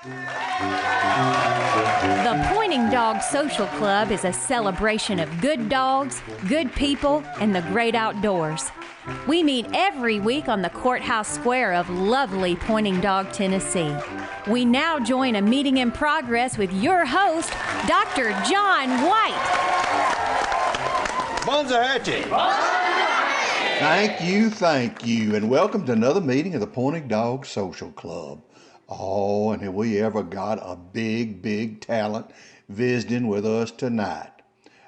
The Pointing Dog Social Club is a celebration of good dogs, good people, and the great outdoors. We meet every week on the Courthouse Square of lovely Pointing Dog, Tennessee. We now join a meeting in progress with your host, Dr. John White. Bonza Hatchie. Thank you, and welcome to another meeting of the Pointing Dog Social Club. Oh, and have we ever got a big talent visiting with us tonight.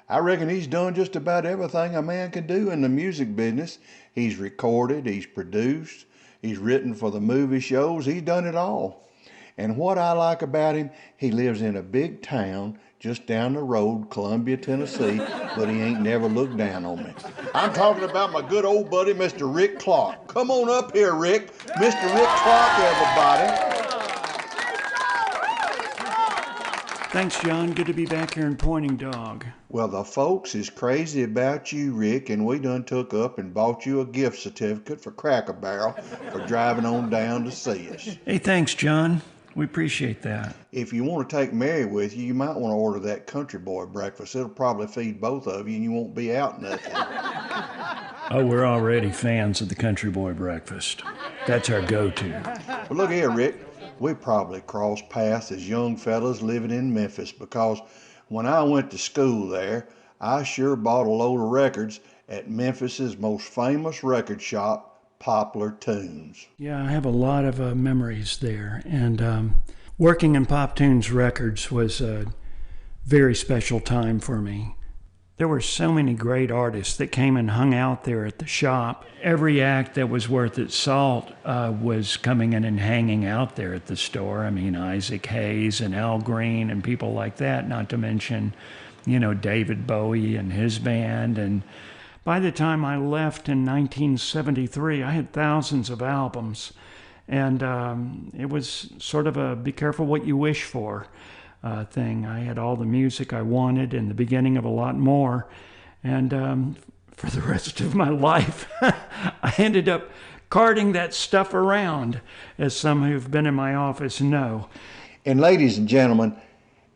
I reckon he's done just about everything a man can do in the music business. He's recorded, he's produced, he's written for the movie shows, he's done it all. And what I like about him, he lives in a big town just down the road, Columbia, Tennessee, but he ain't never looked down on me. I'm talking about my good old buddy, Mr. Rick Clark. Come on up here, Rick. Mr. Rick Clark, everybody. Thanks, John. Good to be back here in Pointing Dog. Well, the folks is crazy about you, Rick, and we done took up and bought you a gift certificate for Cracker Barrel for driving on down to see us. Hey, thanks, John. We appreciate that. If you want to take Mary with you, you might want to order that Country Boy breakfast. It'll probably feed both of you and you won't be out nothing. Oh, we're already fans of the Country Boy breakfast. That's our go-to. Well, look here, Rick. We probably crossed paths as young fellas living in Memphis because when I went to school there, I sure bought a load of records at Memphis's most famous record shop, Poplar Tunes. Yeah, I have a lot of memories there. And working in Pop Tunes Records was a very special time for me. There were so many great artists that came and hung out there at the shop. Every act that was worth its salt was coming in and hanging out there at the store. I mean, Isaac Hayes and Al Green and people like that, not to mention, David Bowie and his band. And by the time I left in 1973, I had thousands of albums. And it was sort of a be careful what you wish for thing. I had all the music I wanted and the beginning of a lot more. And for the rest of my life, I ended up carting that stuff around, as some who've been in my office know. And ladies and gentlemen,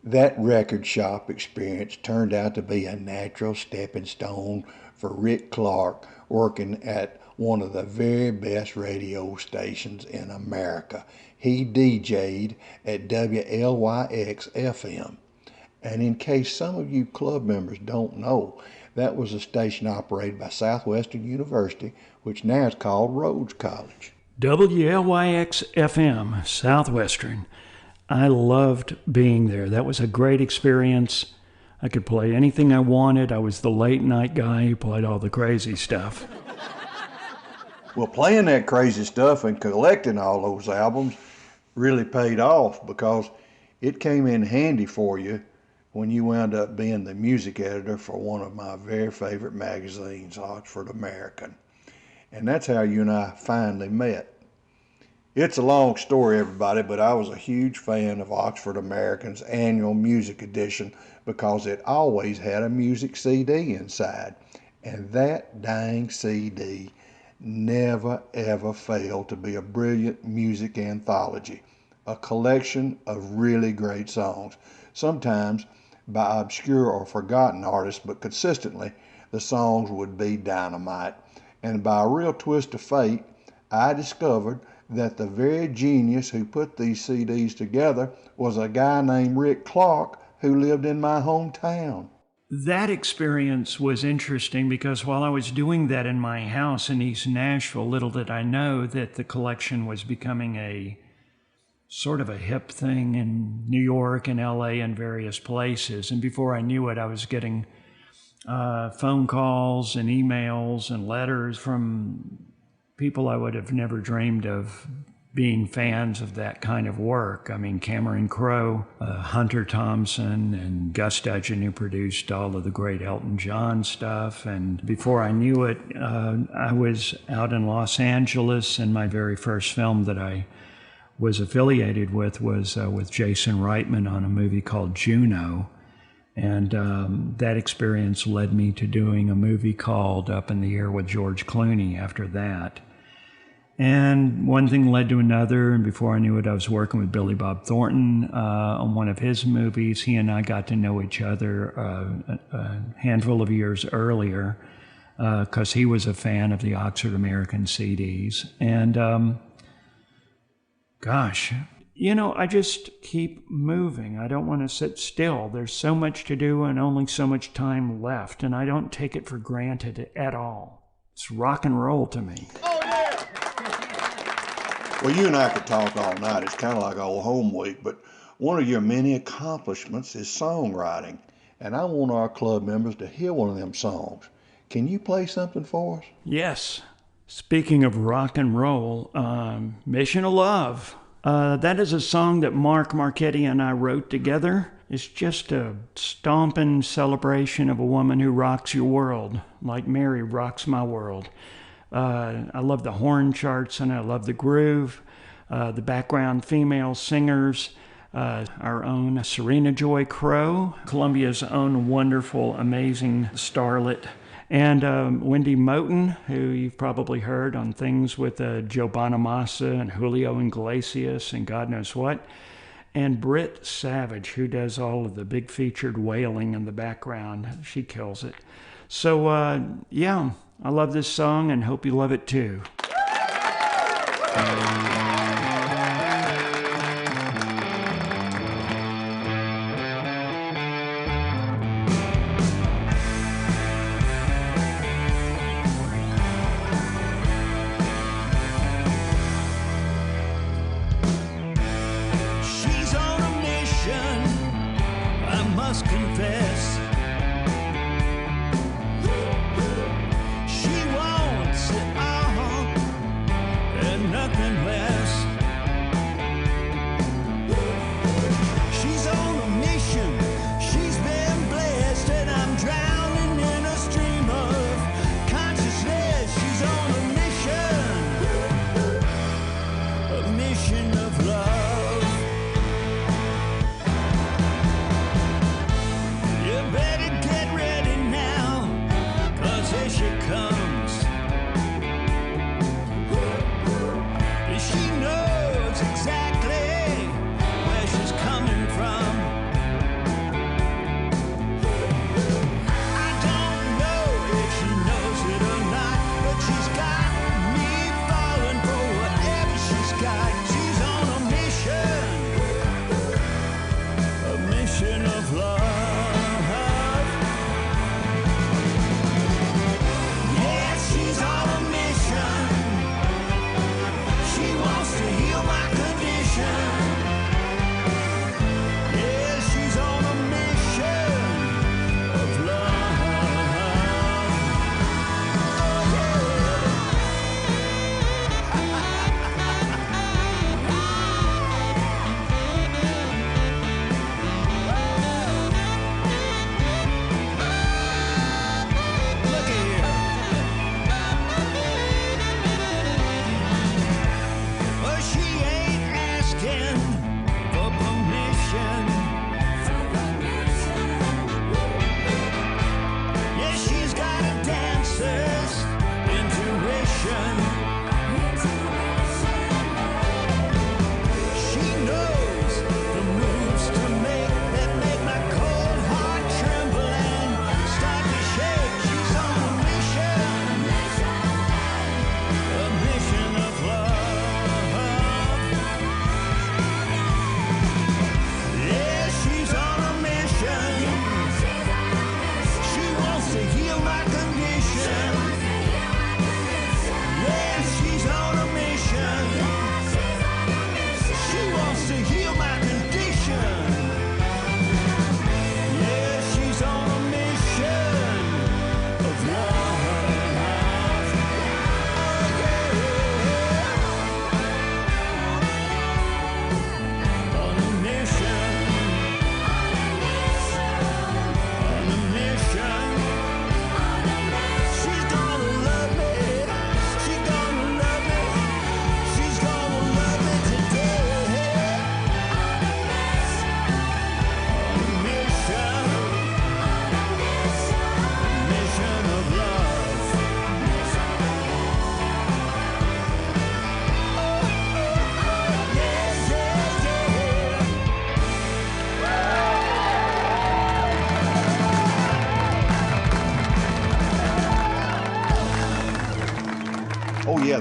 that record shop experience turned out to be a natural stepping stone for Rick Clark working at one of the very best radio stations in America. He DJ'd at WLYX FM. And in case some of you club members don't know, that was a station operated by Southwestern University, which now is called Rhodes College. WLYX FM, Southwestern. I loved being there. That was a great experience. I could play anything I wanted. I was the late night guy who played all the crazy stuff. Well, playing that crazy stuff and collecting all those albums really paid off because it came in handy for you when you wound up being the music editor for one of my very favorite magazines, Oxford American. And that's how you and I finally met. It's a long story, everybody, but I was a huge fan of Oxford American's annual music edition because it always had a music CD inside. And that dang CD never ever failed to be a brilliant music anthology, a collection of really great songs, sometimes by obscure or forgotten artists, but consistently the songs would be dynamite. And by a real twist of fate, I discovered that the very genius who put these CDs together was a guy named Rick Clark who lived in my hometown. That experience was interesting because while I was doing that in my house in East Nashville, little did I know that the collection was becoming a sort of a hip thing in New York and LA and various places. And before I knew it, I was getting phone calls and emails and letters from people I would have never dreamed of being fans of that kind of work. I mean, Cameron Crowe, Hunter Thompson, and Gus Dudgeon, who produced all of the great Elton John stuff. And before I knew it, I was out in Los Angeles, and my very first film that I was affiliated with was with Jason Reitman on a movie called Juno. And that experience led me to doing a movie called Up in the Air with George Clooney after that. And one thing led to another, and before I knew it, I was working with Billy Bob Thornton on one of his movies. He and I got to know each other a handful of years earlier because he was a fan of the Oxford American CDs. And gosh, you know, I just keep moving. I don't want to sit still. There's so much to do and only so much time left, and I don't take it for granted at all. It's rock and roll to me. Well, you and I could talk all night. It's kind of like old home week, but one of your many accomplishments is songwriting, and I want our club members to hear one of them songs. Can you play something for us? Yes. Speaking of rock and roll, Mission of Love. That is a song that Mark Marchetti and I wrote together. It's just a stomping celebration of a woman who rocks your world, like Mary rocks my world. I love the horn charts and I love the groove, the background female singers, our own Serena Joy Crow, Columbia's own wonderful, amazing starlet, and Wendy Moten, who you've probably heard on things with Joe Bonamassa and Julio Iglesias and God knows what, and Britt Savage, who does all of the big featured wailing in the background. She kills it. So, yeah. I love this song and hope you love it too. She's on a mission, I must confess. Nothing less. She's on a mission. She's been blessed, and I'm drowning in a stream of consciousness. She's on a mission of love.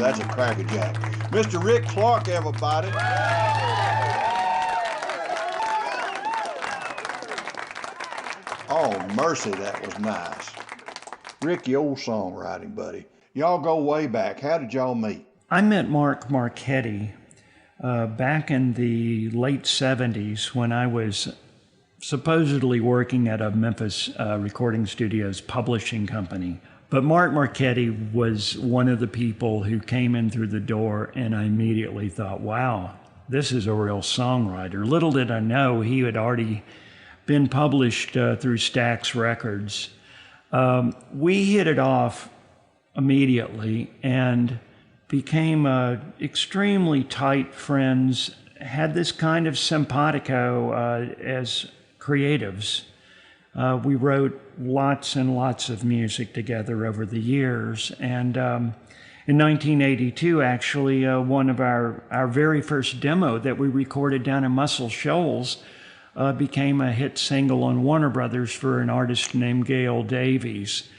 that's a crackerjack. Mr. Rick Clark, everybody. Oh, mercy, that was nice. Rick, your old songwriting buddy. Y'all go way back. How did y'all meet? I met Mark Marchetti back in the late 70s when I was supposedly working at a Memphis recording studios publishing company. But Mark Marchetti was one of the people who came in through the door, and I immediately thought, wow, this is a real songwriter. Little did I know he had already been published through Stax Records. We hit it off immediately and became extremely tight friends, had this kind of simpatico as creatives. We wrote lots and lots of music together over the years. And in 1982, actually, one of our very first demo that we recorded down in Muscle Shoals became a hit single on Warner Brothers for an artist named Gail Davies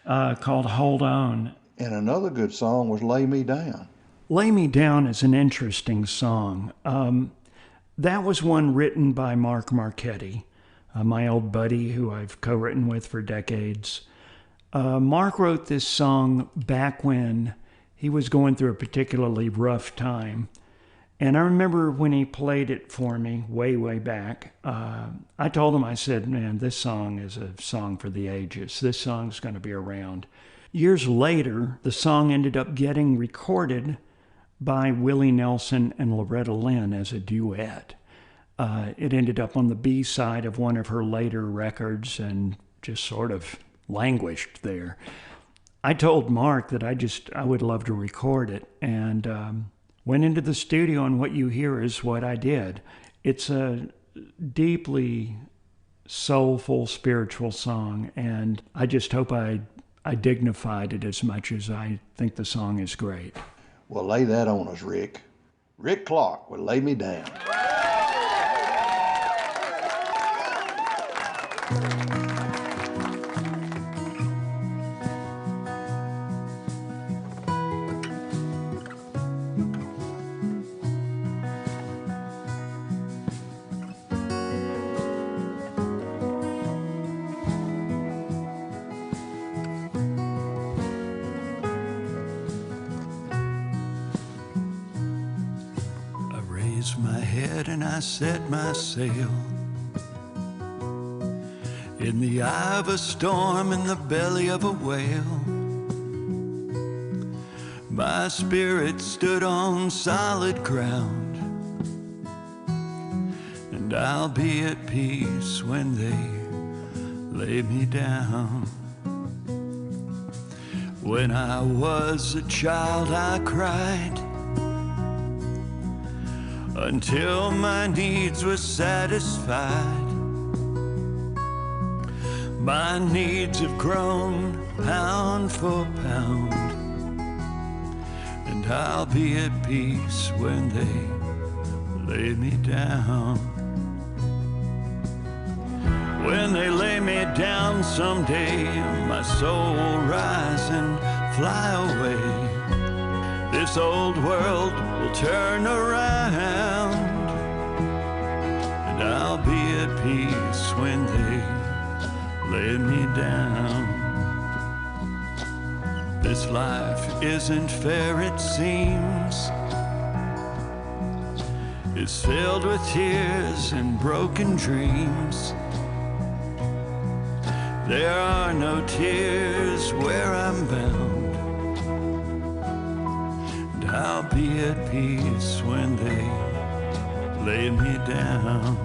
called Hold On. And another good song was Lay Me Down. Lay Me Down is an interesting song. That was one written by Mark Marchetti, my old buddy who I've co-written with for decades. Mark wrote this song back when he was going through a particularly rough time. And I remember when he played it for me way, way back, I told him, I said, man, this song is a song for the ages. This song's going to be around. Years later, the song ended up getting recorded by Willie Nelson and Loretta Lynn as a duet. It ended up on the B side of one of her later records and just sort of languished there. I told Mark that I would love to record it, and went into the studio, and what you hear is what I did. It's a deeply soulful, spiritual song, and I just hope I dignified it as much as I think the song is great. Well, lay that on us, Rick. Rick Clark with Lay Me Down. My head and I set my sail in the eye of a storm, in the belly of a whale. My spirit stood on solid ground, and I'll be at peace when they lay me down. When I was a child I cried until my needs were satisfied. My needs have grown pound for pound, and I'll be at peace when they lay me down. When they lay me down someday, my soul will rise and fly away. This old world will turn around, and I'll be at peace when they lay me down. This life isn't fair, it seems. It's filled with tears and broken dreams. There are no tears where I'm bound. I'll be at peace when they lay me down.